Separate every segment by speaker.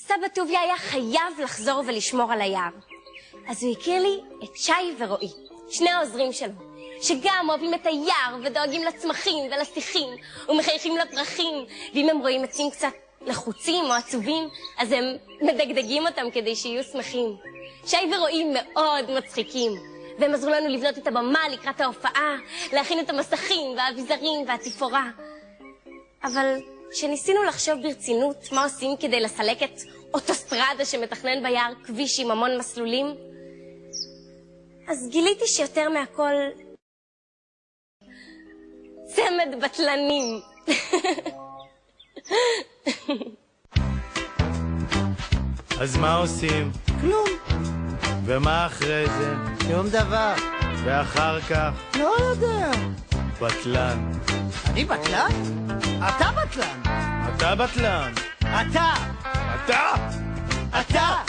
Speaker 1: סבא טוביה היה חייב לחזור ולשמור על היער. אז הוא הכיר לי את שי ורועי, שני העוזרים שלו, שגם אוהבים את היער ודואגים לצמחים ולשיחים ומחייכים לפרחים, ואם הם רואים עצים קצת לחוצים או עצובים, אז הם מדגדגים אותם כדי שיהיו שמחים. שי ורועי מאוד מצחיקים, והם עזרו לנו לבנות את הבמה לקראת ההופעה, להכין את המסכים והאביזרים והציפורה. אבל כשניסינו לחשוב ברצינות מה עושים כדי לסלק את אוטוסטרדה שמתכנן ביער כביש עם המון מסלולים, אז גיליתי שיותר מהכל צמד בטלנים.
Speaker 2: אז מה עושים?
Speaker 3: כלום.
Speaker 2: ומה אחרי זה?
Speaker 3: שום דבר.
Speaker 2: ואחר כך?
Speaker 3: לא יודע.
Speaker 2: בטלן.
Speaker 3: אני בטלן? אתה בטלן.
Speaker 2: אתה בטלן.
Speaker 3: אתה.
Speaker 2: אתה?
Speaker 3: אתה.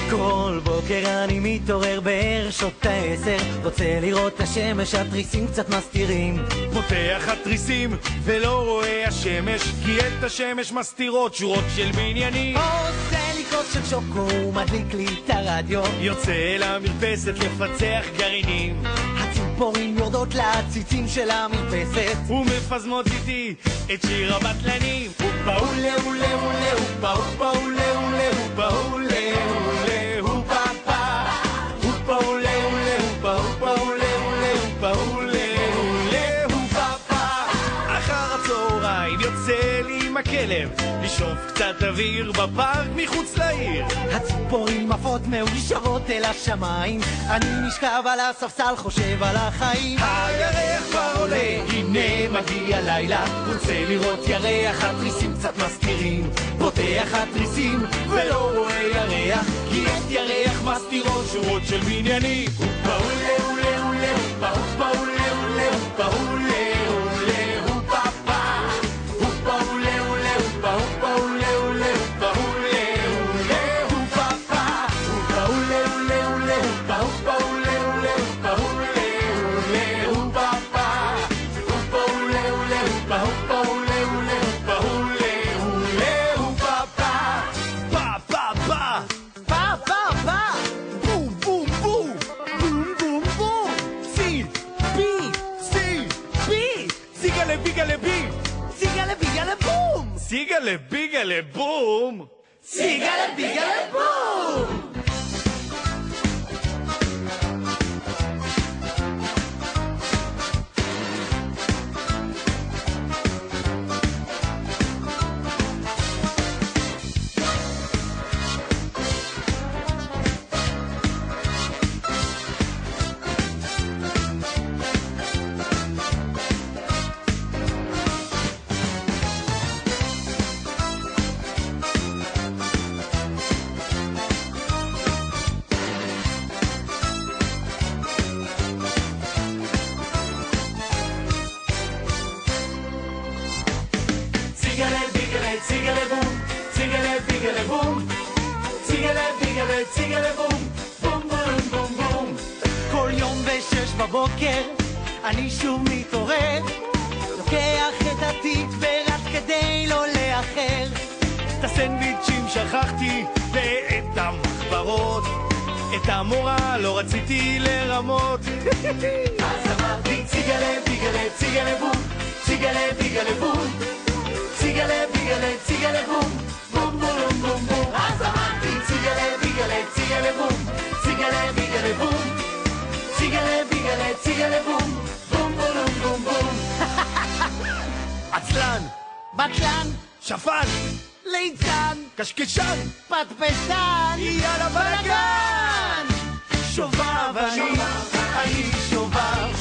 Speaker 3: כל בוקר אני מתעורר בערך שעות 10, רוצה לראות את השמש, התריסים קצת מסתירים.
Speaker 2: פותח התריסים ולא רואה השמש, כי את השמש מסתירות שורות של בניינים.
Speaker 3: עושה לי כוס של שוקו ומדליק לי את הרדיו,
Speaker 2: יוצא למרפסת לפצח גרעינים.
Speaker 3: הציפורים יורדות לעציצים של המרפסת
Speaker 2: ומפזמות איתי את שיר הבטלנים. הופה אולה אולה אולה הופה הופה אולה אולה הופה אולה אולה הופה פה הופה אולה אולה הופה הופה אולה אולה הופה אולה אולה הופה פה. אחר הצהריים יוצא לי עם הכלב לשאוף קצת אוויר בפארק מחוץ לעיר.
Speaker 3: הציפורים עפות מאושרות אל השמיים, אני נשכב על הספסל חושב על החיים.
Speaker 2: הירח כבר עולה, הנה מגיע לילה, רוצה לראות ירח, התריסים קצת מסתירים. פותח התריסים ולא רואה ירח, כי את ירח מסתירות שורות של בניינים. הופה אולה אולה אולה הופה הופה אולה אולה הופה אולה אולה הופה פה הופה אולה אולה הופה הופה אולה אולה הופה אולה אולה הופה פה הופה אולה אולה אולה הופה הופה אולה אולה הופה אולה אולה הופה פה הופה אולה אולה הופה הופה אולה אולה הופה אולה אולה הופה פה
Speaker 3: בום בום בום בום בום בום סי בי
Speaker 2: סיגלה ביגלה בי
Speaker 3: סיגלה ביגלה בום
Speaker 2: סיגלה ביגלה בום
Speaker 3: סיגלה ביגלה בום.
Speaker 2: סיגלה בום סיגלה ביגלה בום סיגלה ביגלה סיגלה בום בום בום בום בום.
Speaker 3: כל יום ב6 בבוקר אני שוב מתעורר, לוקח את התיק ורץ כדי לא לאחר.
Speaker 2: את הסנדוויצ'ים שכחתי ואת המחברות, את המורה לא רציתי לרמות. אז אמרתי סיגלה ביגלה סיגלה בום סיגלה ביגלה בום סיגלה ביגלה סיגלה בום בום בום בום בום. אז אמרתי סיגלה ביגלה סיגלה בום סיגלה ביגלה בום סיגלה ביגלה סיגלה בום בום בום בום בום. עצלן,
Speaker 3: בטלן,
Speaker 2: שפן,
Speaker 3: ליצן,
Speaker 2: קשקשן,
Speaker 3: פטפטן,
Speaker 2: יאללה בלגן. שובב אני שובב